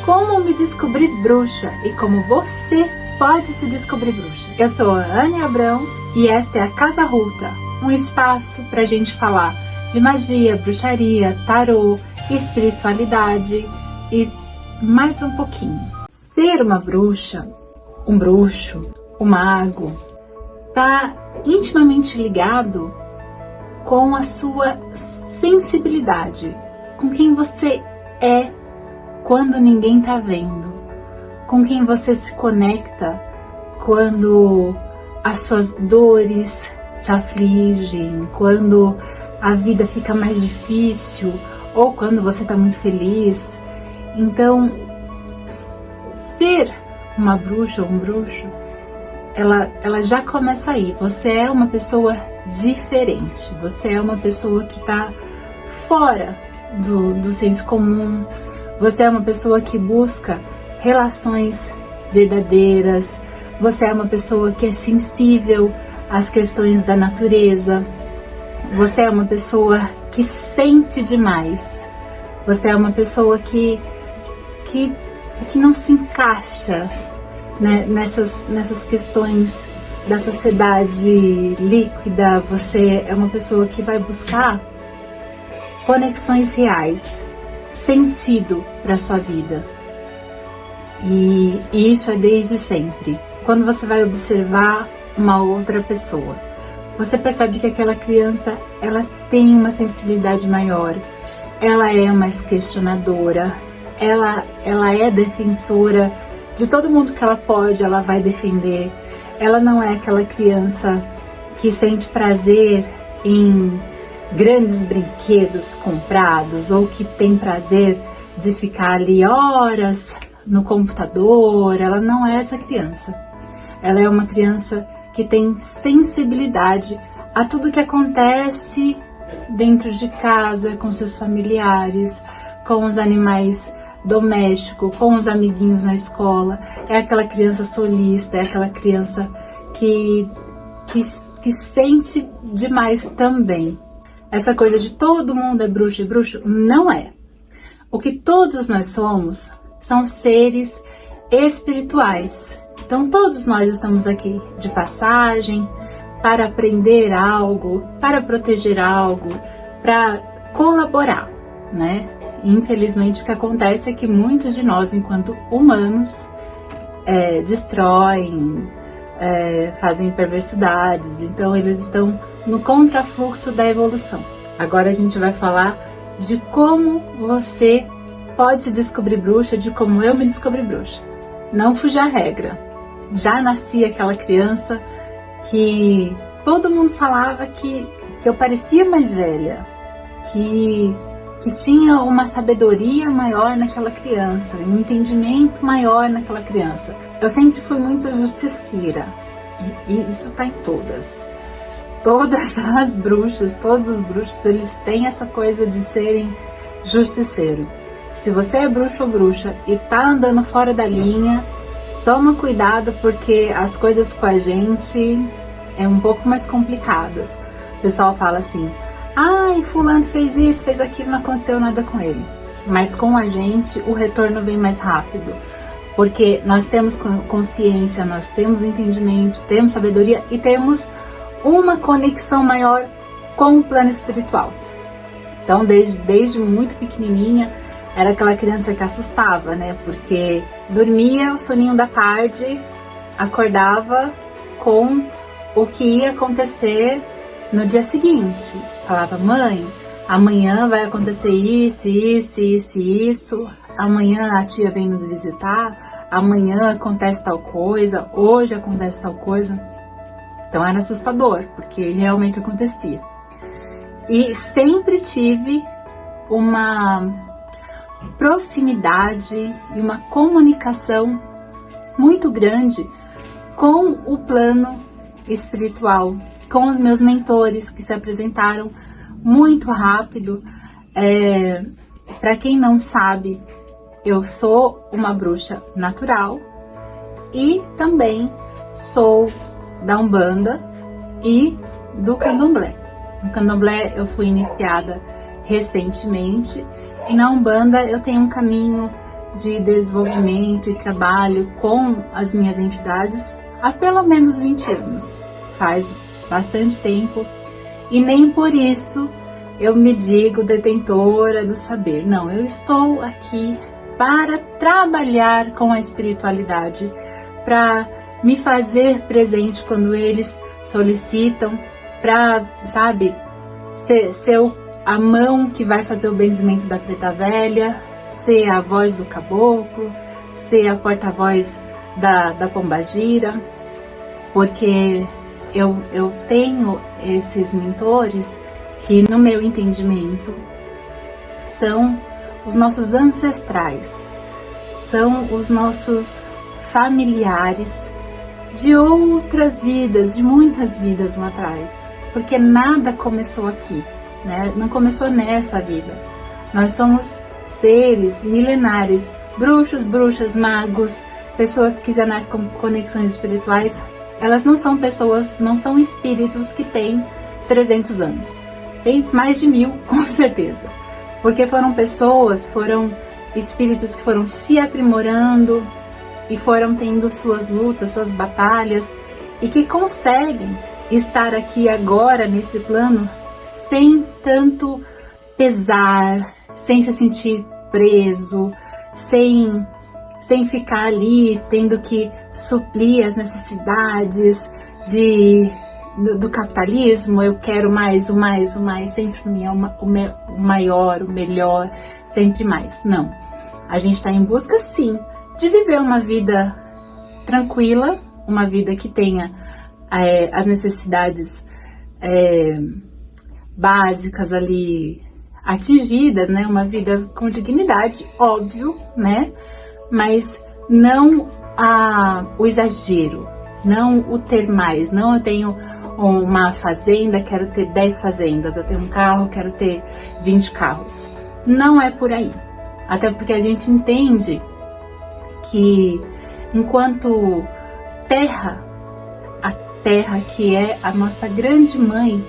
Como me descobrir bruxa e como você pode se descobrir bruxa. Eu sou a Anne Abrão e esta é a Casa Ruta, um espaço para a gente falar de magia, bruxaria, tarô, espiritualidade e mais um pouquinho. Ser uma bruxa, um bruxo, um mago, está intimamente ligado com a sua sensibilidade, com quem você é quando ninguém está vendo, com quem você se conecta quando as suas dores te afligem, quando a vida fica mais difícil ou quando você está muito feliz. Então, ser uma bruxa ou um bruxo, ela já começa aí. Você é uma pessoa diferente, você é uma pessoa que está fora do senso comum, você é uma pessoa que busca relações verdadeiras, você é uma pessoa que é sensível às questões da natureza, você é uma pessoa que sente demais, você é uma pessoa que não se encaixa, né, nessas questões da sociedade líquida. Você é uma pessoa que vai buscar conexões reais, sentido para sua vida. E isso é desde sempre. Quando você vai observar uma outra pessoa, você percebe que aquela criança, ela tem uma sensibilidade maior, ela é mais questionadora, ela é defensora de todo mundo que ela pode, ela vai defender. Ela não é aquela criança que sente prazer em grandes brinquedos comprados ou que tem prazer de ficar ali horas no computador. Ela não é essa criança. Ela é uma criança que tem sensibilidade a tudo que acontece dentro de casa, com seus familiares, com os animais domésticos, com os amiguinhos na escola. É aquela criança solista, é aquela criança que sente demais também. Essa coisa de todo mundo é bruxo e bruxo, não é. O que todos nós somos são seres espirituais. Então todos nós estamos aqui de passagem, para aprender algo, para proteger algo, para colaborar, né? Infelizmente o que acontece é que muitos de nós, enquanto humanos, destroem, fazem perversidades. Então eles estão no contrafluxo da evolução. Agora a gente vai falar de como você pode se descobrir bruxa, de como eu me descobri bruxa. Não fuja à regra. Já nasci aquela criança que todo mundo falava que eu parecia mais velha, que tinha uma sabedoria maior naquela criança, um entendimento maior naquela criança. Eu sempre fui muito justiceira, e isso tá em todas as bruxas, todos os bruxos, eles têm essa coisa de serem justiceiros. Se você é bruxo ou bruxa e tá andando fora da linha, toma cuidado, porque as coisas com a gente é um pouco mais complicadas. O pessoal fala assim: ai, fulano fez isso, fez aquilo, não aconteceu nada com ele. Mas com a gente o retorno vem mais rápido, porque nós temos consciência, nós temos entendimento, temos sabedoria e temos uma conexão maior com o plano espiritual. Então desde muito pequenininha era aquela criança que assustava, né? Porque dormia o soninho da tarde, acordava com o que ia acontecer no dia seguinte. Falava: mãe, amanhã vai acontecer isso. Amanhã a tia vem nos visitar. Amanhã acontece tal coisa. Hoje acontece tal coisa. Então era assustador, porque realmente acontecia. E sempre tive uma proximidade e uma comunicação muito grande com o plano espiritual, com os meus mentores que se apresentaram muito rápido. Para quem não sabe, eu sou uma bruxa natural e também sou da Umbanda e do Candomblé. No Candomblé eu fui iniciada recentemente e na Umbanda eu tenho um caminho de desenvolvimento e trabalho com as minhas entidades há pelo menos 20 anos. Faz bastante tempo. E nem por isso eu me digo detentora do saber. Não, eu estou aqui para trabalhar com a espiritualidade, para me fazer presente quando eles solicitam, para, sabe, ser a mão que vai fazer o benzimento da preta velha, ser a voz do caboclo, ser a porta-voz da pombagira, porque eu tenho esses mentores que, no meu entendimento, são os nossos ancestrais, são os nossos familiares de outras vidas, de muitas vidas lá atrás, porque nada começou aqui, né? Não começou nessa vida. Nós somos seres milenares, bruxos, bruxas, magos, pessoas que já nascem com conexões espirituais. Elas não são pessoas, não são espíritos que têm 300 anos. Tem mais de 1000, com certeza. Porque foram espíritos que foram se aprimorando e foram tendo suas lutas, suas batalhas, e que conseguem estar aqui agora nesse plano sem tanto pesar, sem se sentir preso, sem ficar ali tendo que suprir as necessidades do capitalismo. Eu quero mais, o mais, sempre o maior, o melhor, sempre mais. Não, a gente está em busca sim de viver uma vida tranquila, uma vida que tenha as necessidades básicas ali atingidas, né? Uma vida com dignidade, óbvio, né? Mas não o exagero, não o ter mais. Não, eu tenho uma fazenda, quero ter 10 fazendas, eu tenho um carro, quero ter 20 carros. Não é por aí. Até porque a gente entende que enquanto a terra que é a nossa grande mãe,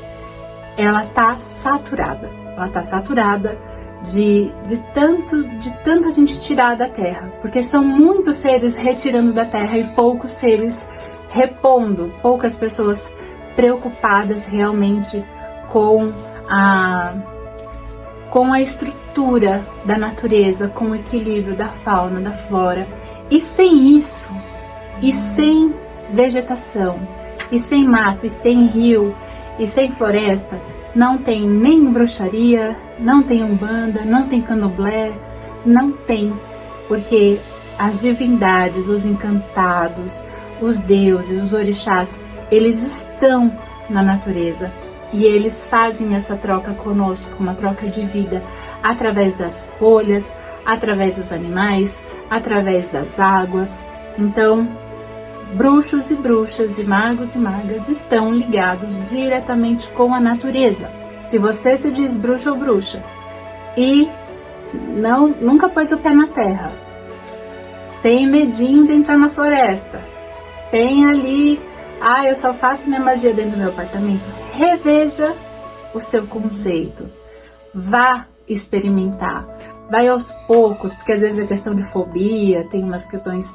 ela tá saturada. Ela tá saturada de tanta gente tirar da terra, porque são muitos seres retirando da terra e poucos seres repondo, poucas pessoas preocupadas realmente com a estrutura da natureza, com o equilíbrio da fauna, da flora. E sem isso, e sem vegetação, e sem mato, e sem rio, e sem floresta, não tem nem bruxaria, não tem umbanda, não tem candomblé, não tem, porque as divindades, os encantados, os deuses, os orixás, eles estão na natureza e eles fazem essa troca conosco, uma troca de vida, através das folhas, através dos animais, através das águas. Então, bruxos e bruxas, e magos e magas estão ligados diretamente com a natureza. Se você se diz bruxo ou bruxa e nunca pôs o pé na terra, tem medinho de entrar na floresta, tem ali, eu só faço minha magia dentro do meu apartamento, reveja o seu conceito, vá experimentar, vai aos poucos, porque às vezes é questão de fobia, tem umas questões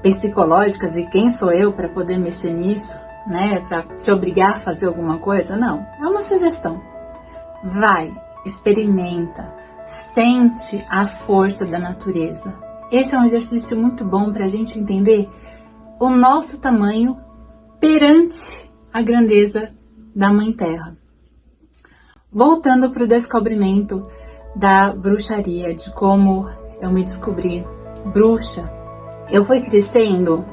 psicológicas, e quem sou eu para poder mexer nisso, né, para te obrigar a fazer alguma coisa? Não, é uma sugestão. Vai, experimenta, sente a força da natureza. Esse é um exercício muito bom para a gente entender o nosso tamanho perante a grandeza da Mãe Terra. Voltando para o descobrimento da bruxaria, de como eu me descobri bruxa, eu fui crescendo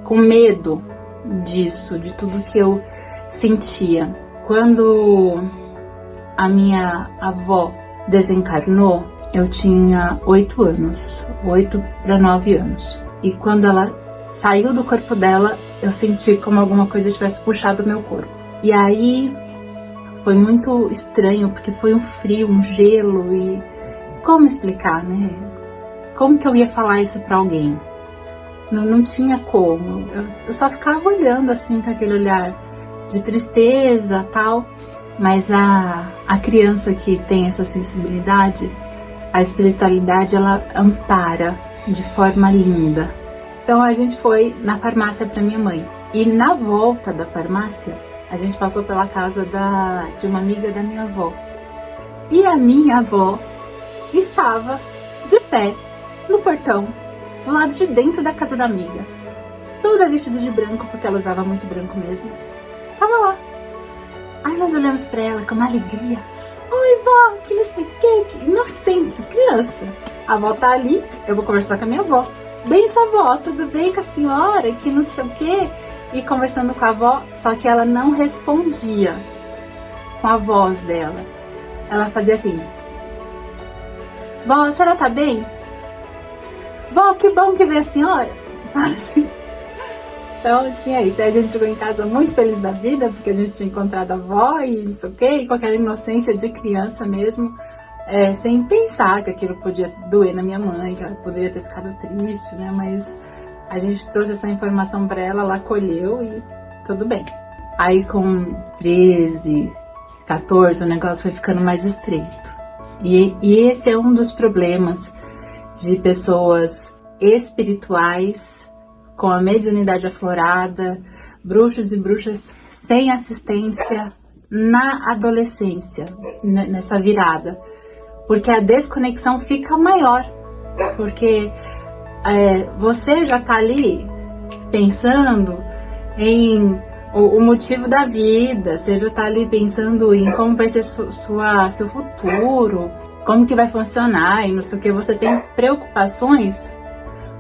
com medo disso, de tudo que eu sentia. Quando a minha avó desencarnou, eu tinha 8 anos, 8 para 9 anos. E quando ela saiu do corpo dela, eu senti como alguma coisa tivesse puxado o meu corpo. E aí foi muito estranho, porque foi um frio, um gelo, e como explicar, né? Como que eu ia falar isso para alguém? Não tinha como. Eu só ficava olhando assim com aquele olhar de tristeza, tal. Mas a criança que tem essa sensibilidade, A espiritualidade, ela ampara de forma linda. Então a gente foi na farmácia para minha mãe. E na volta da farmácia, a gente passou pela casa de uma amiga da minha avó. E a minha avó estava de pé no portão, do lado de dentro da casa da amiga. Toda vestida de branco, porque ela usava muito branco mesmo. Tava lá. Aí nós olhamos pra ela com uma alegria. Oi, vó, que não sei o que inocente, criança. A avó tá ali, eu vou conversar com a minha avó. Bem, sua avó, tudo bem com a senhora, que não sei o que. E conversando com a avó, só que ela não respondia com a voz dela. Ela fazia assim. Vó, a senhora tá bem? Vó, que bom que veio a senhora. Sabe assim? Então tinha isso. Aí a gente chegou em casa muito feliz da vida, porque a gente tinha encontrado a avó e não sei o quê, e com aquela inocência de criança mesmo, sem pensar que aquilo podia doer na minha mãe, que ela poderia ter ficado triste, né? Mas a gente trouxe essa informação para ela, ela acolheu e tudo bem. Aí com 13, 14, o negócio foi ficando mais estreito. E esse é um dos problemas de pessoas espirituais com a mediunidade aflorada, bruxos e bruxas sem assistência na adolescência, nessa virada. Porque a desconexão fica maior. Porque você já tá ali pensando em o motivo da vida, você já tá ali pensando em como vai ser seu futuro, como que vai funcionar e não sei o que. Você tem preocupações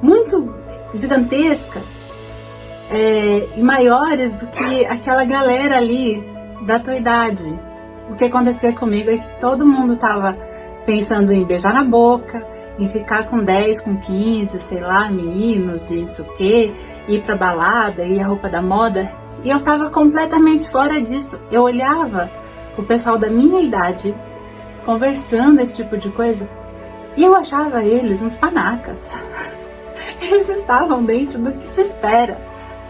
muito gigantescas e maiores do que aquela galera ali da tua idade. O que acontecia comigo é que todo mundo tava pensando em beijar na boca, em ficar com 10, com 15, sei lá, meninos e isso o que, ir pra balada, ir a roupa da moda, e eu tava completamente fora disso. Eu olhava o pessoal da minha idade conversando esse tipo de coisa e eu achava eles uns panacas. Eles estavam dentro do que se espera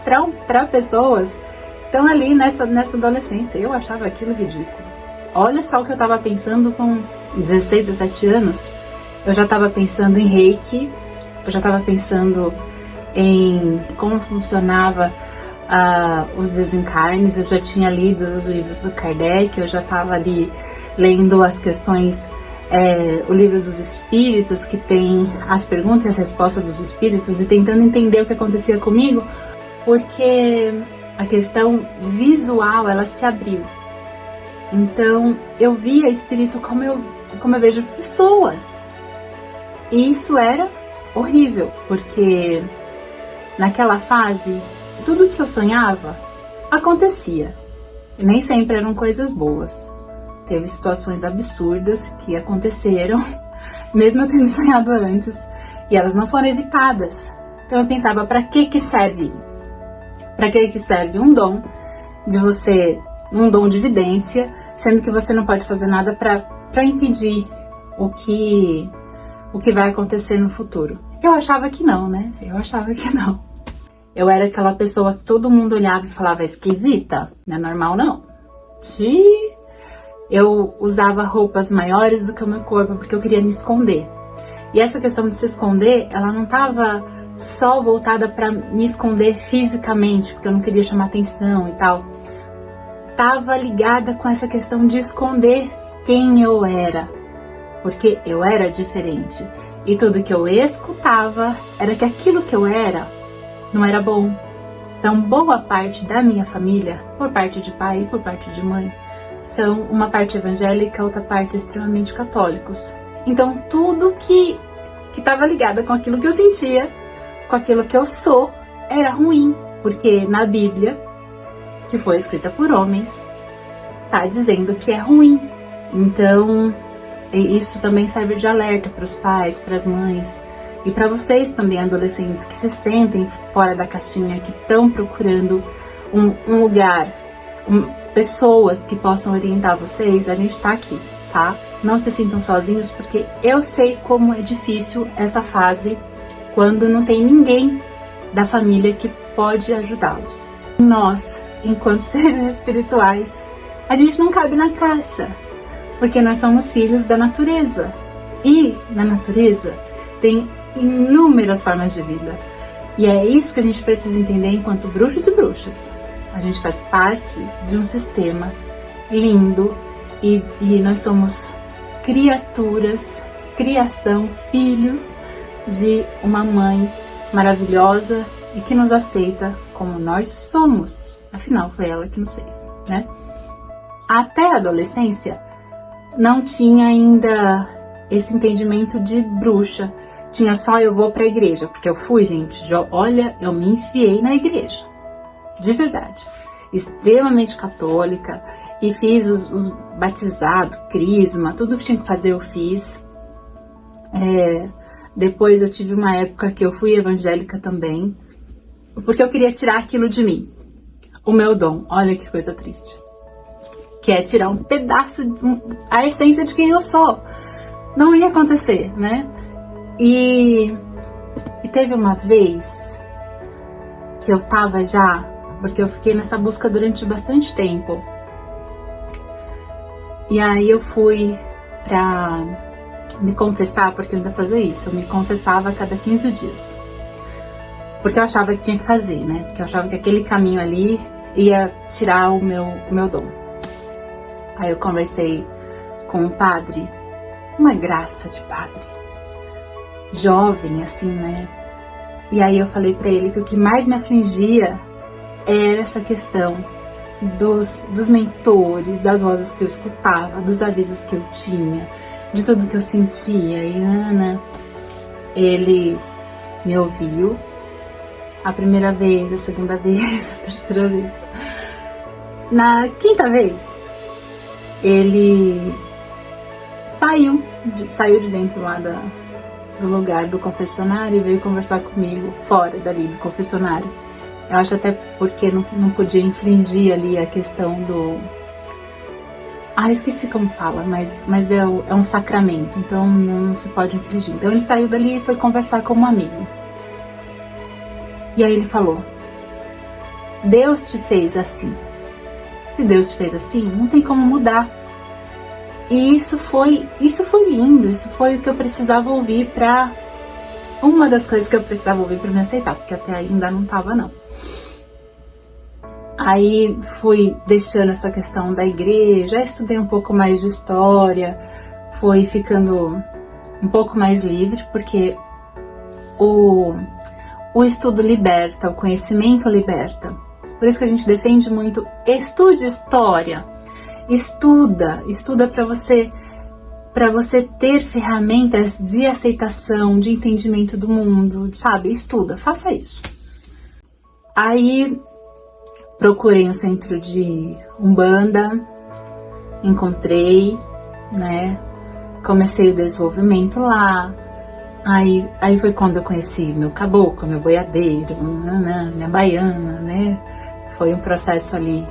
para pessoas que estão ali nessa adolescência. Eu achava aquilo ridículo. Olha só o que eu estava pensando com 16, 17 anos. Eu já estava pensando em reiki, eu já estava pensando em como funcionava os desencarnes, eu já tinha lido os livros do Kardec, eu já estava ali lendo as questões, o livro dos espíritos, que tem as perguntas e as respostas dos espíritos, e tentando entender o que acontecia comigo, porque a questão visual, ela se abriu. Então, eu via espírito como eu vejo pessoas. E isso era horrível, porque naquela fase, tudo que eu sonhava acontecia. E nem sempre eram coisas boas. Teve situações absurdas que aconteceram, mesmo eu tendo sonhado antes, e elas não foram evitadas. Então eu pensava, para que serve? Para que serve um dom um dom de vidência, sendo que você não pode fazer nada para impedir o que vai acontecer no futuro? Eu achava que não, né? Eu achava que não. Eu era aquela pessoa que todo mundo olhava e falava, esquisita, não é normal não. Eu usava roupas maiores do que o meu corpo, porque eu queria me esconder. E essa questão de se esconder, ela não estava só voltada para me esconder fisicamente, porque eu não queria chamar atenção e tal. Tava ligada com essa questão de esconder quem eu era, porque eu era diferente. E tudo que eu escutava era que aquilo que eu era não era bom. Então, boa parte da minha família, por parte de pai e por parte de mãe, são uma parte evangélica, outra parte extremamente católicos. Então, tudo que estava ligado com aquilo que eu sentia, com aquilo que eu sou, era ruim. Porque na Bíblia, que foi escrita por homens, tá dizendo que é ruim. Então, isso também serve de alerta para os pais, para as mães e para vocês também, adolescentes, que se sentem fora da caixinha, que estão procurando um lugar, pessoas que possam orientar vocês. A gente tá aqui, tá? Não se sintam sozinhos, porque eu sei como é difícil essa fase quando não tem ninguém da família que pode ajudá-los. Nós, enquanto seres espirituais, a gente não cabe na caixa, porque nós somos filhos da natureza. E na natureza tem inúmeras formas de vida. E é isso que a gente precisa entender enquanto bruxos e bruxas. A gente faz parte de um sistema lindo e nós somos criaturas, criação, filhos de uma mãe maravilhosa e que nos aceita como nós somos. Afinal, foi ela que nos fez, né? Até a adolescência, não tinha ainda esse entendimento de bruxa. Tinha só eu vou pra igreja, porque eu fui, gente, olha, eu me enfiei na igreja. De verdade. Extremamente católica. E fiz os batizados, crisma, tudo que tinha que fazer eu fiz. Depois eu tive uma época que eu fui evangélica também. Porque eu queria tirar aquilo de mim. O meu dom. Olha que coisa triste. Que é tirar um pedaço, a essência de quem eu sou. Não ia acontecer, né? E teve uma vez que eu tava já, porque eu fiquei nessa busca durante bastante tempo. E aí eu fui pra me confessar, porque eu ainda fazia isso, eu me confessava a cada 15 dias. Porque eu achava que tinha que fazer, né? Porque eu achava que aquele caminho ali ia tirar o meu dom. Aí eu conversei com um padre, uma graça de padre, jovem assim, né? E aí eu falei pra ele que o que mais me afligia era essa questão dos mentores, das vozes que eu escutava, dos avisos que eu tinha, de tudo que eu sentia. E Ana, ele me ouviu a primeira vez, a segunda vez, a terceira vez. Na quinta vez, ele saiu de dentro lá do lugar do confessionário e veio conversar comigo fora dali do confessionário. Eu acho até porque não podia infringir ali a questão do... esqueci como fala, mas é um sacramento, então não se pode infringir. Então ele saiu dali e foi conversar com um amigo. E aí ele falou: Deus te fez assim. Se Deus te fez assim, não tem como mudar. E isso foi lindo, isso foi o que eu precisava ouvir pra... Uma das coisas que eu precisava ouvir pra me aceitar, porque até aí ainda não tava, não. Aí fui deixando essa questão da igreja, estudei um pouco mais de história, fui ficando um pouco mais livre, porque o estudo liberta, o conhecimento liberta. Por isso que a gente defende muito, estude história. Estuda para você ter ferramentas de aceitação, de entendimento do mundo, sabe? Estuda, faça isso. Aí procurei um centro de Umbanda, encontrei, né? Comecei o desenvolvimento lá. Aí foi quando eu conheci meu caboclo, meu boiadeiro, minha baiana, né? Foi um processo ali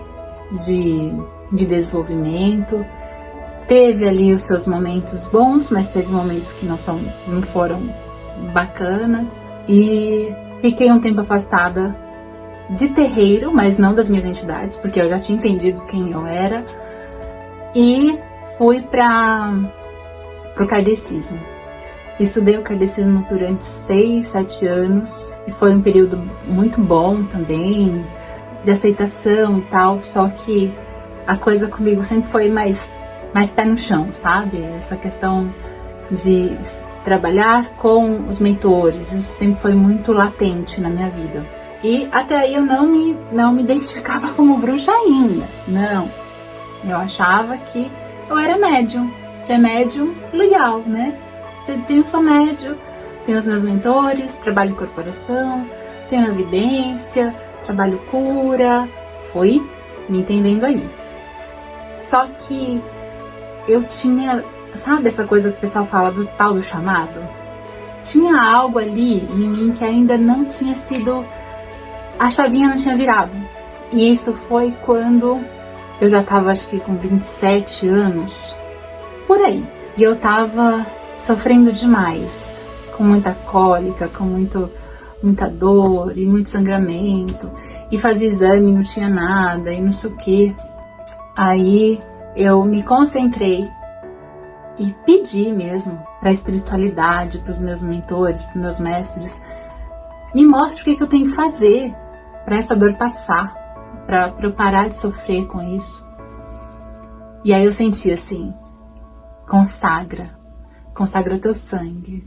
de desenvolvimento. Teve ali os seus momentos bons, mas teve momentos que não foram bacanas. E fiquei um tempo afastada de terreiro, mas não das minhas entidades, porque eu já tinha entendido quem eu era. E fui pro kardecismo. Estudei o kardecismo durante 6, 7 anos. E foi um período muito bom também, de aceitação e tal. Só que a coisa comigo sempre foi mais pé no chão, sabe? Essa questão de trabalhar com os mentores, isso sempre foi muito latente na minha vida. E até aí eu não me identificava como bruxa ainda, não. Eu achava que eu era médium. Ser médium, legal, né? Eu sou médium, tenho os meus mentores, trabalho em corporação, tenho evidência, trabalho cura, fui me entendendo aí. Só que eu tinha, sabe essa coisa que o pessoal fala do tal do chamado? Tinha algo ali em mim que ainda não tinha sido, a chavinha não tinha virado. E isso foi quando eu já tava, acho que com 27 anos, por aí. E eu tava sofrendo demais, com muita cólica, com muita dor e muito sangramento. E fazia exame, não tinha nada, e não sei o que. Aí eu me concentrei e pedi mesmo para a espiritualidade, para os meus mentores, para os meus mestres. Me mostra o que eu tenho que fazer para essa dor passar, para eu parar de sofrer com isso. E aí eu senti assim, consagra o teu sangue,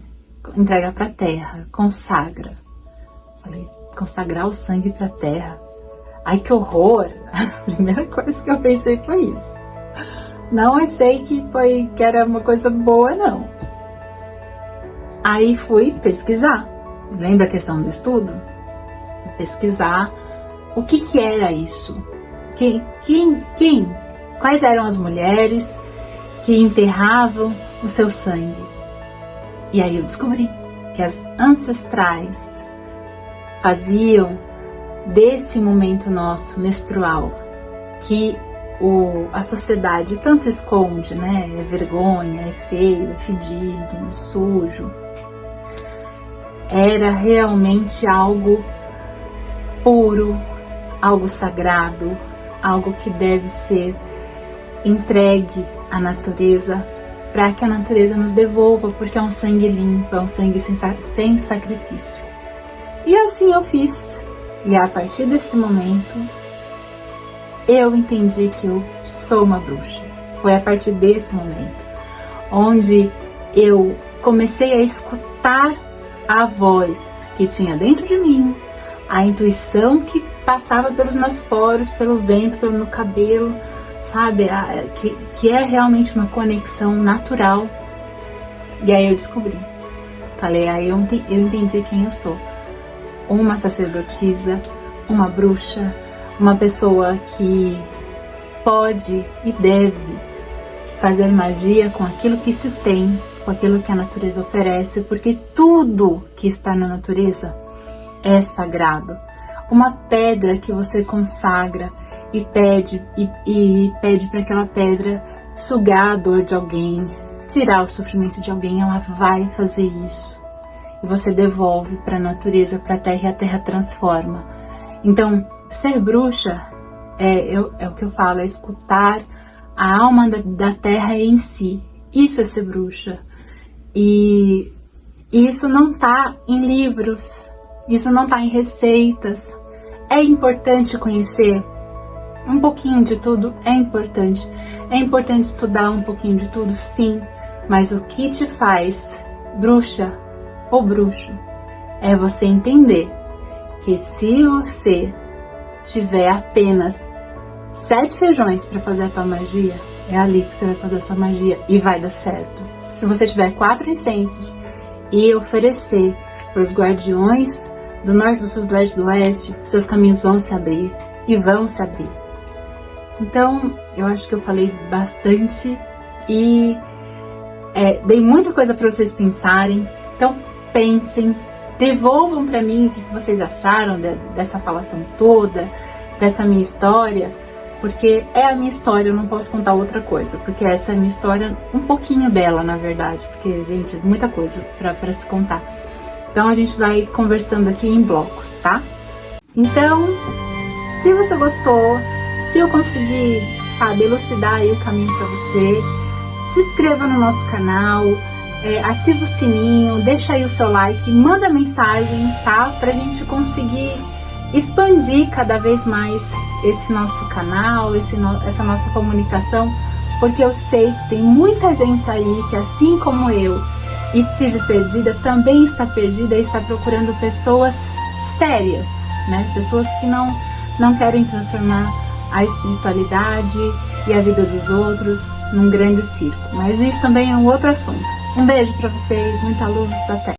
entrega para a terra, consagra. Falei, consagrar o sangue para a terra. Ai, que horror! A primeira coisa que eu pensei foi isso. Não achei que era uma coisa boa, não. Aí fui pesquisar. Lembra a questão do estudo? Fui pesquisar o que era isso. Quais eram as mulheres que enterravam o seu sangue? E aí eu descobri que as ancestrais faziam desse momento nosso menstrual, que a sociedade tanto esconde, né? É vergonha, é feio, é fedido, é sujo. Era realmente algo puro, algo sagrado, algo que deve ser entregue à natureza, para que a natureza nos devolva, porque é um sangue limpo, é um sangue sem sacrifício. E assim eu fiz. E a partir desse momento, eu entendi que eu sou uma bruxa. Foi a partir desse momento, onde eu comecei a escutar a voz que tinha dentro de mim, a intuição que passava pelos meus poros, pelo vento, pelo meu cabelo, sabe? Que é realmente uma conexão natural. E aí eu descobri. Falei, aí eu entendi quem eu sou. Uma sacerdotisa, uma bruxa, uma pessoa que pode e deve fazer magia com aquilo que se tem, com aquilo que a natureza oferece, porque tudo que está na natureza é sagrado. Uma pedra que você consagra e pede para aquela pedra sugar a dor de alguém, tirar o sofrimento de alguém, ela vai fazer isso. E você devolve para a natureza, para a terra, e a terra transforma. Então, ser bruxa é o que eu falo, é escutar a alma da terra em si. Isso é ser bruxa. E isso não está em livros, isso não está em receitas. É importante conhecer um pouquinho de tudo, é importante. É importante estudar um pouquinho de tudo, sim. Mas o que te faz bruxa ou bruxo é você entender que se você tiver apenas 7 feijões para fazer a tua magia, é ali que você vai fazer a sua magia e vai dar certo. Se você tiver 4 incensos e oferecer para os guardiões do norte, do sul, do leste, do oeste, seus caminhos vão se abrir e vão se abrir. Então, eu acho que eu falei bastante e dei muita coisa para vocês pensarem. Então, pensem, devolvam para mim o que vocês acharam dessa falação toda, dessa minha história, porque é a minha história, eu não posso contar outra coisa, porque essa é a minha história, um pouquinho dela, na verdade, porque, gente, é muita coisa para se contar. Então, a gente vai conversando aqui em blocos, tá? Então, se você gostou, se eu conseguir, sabe, elucidar aí o caminho para você, se inscreva no nosso canal, ativa o sininho, deixa aí o seu like, manda mensagem, tá? Pra gente conseguir expandir cada vez mais esse nosso canal, essa nossa comunicação, porque eu sei que tem muita gente aí que, assim como eu estive perdida, também está perdida e está procurando pessoas sérias, né? Pessoas que não querem transformar a espiritualidade e a vida dos outros num grande circo. Mas isso também é um outro assunto. Um beijo pra vocês, muita luz, até!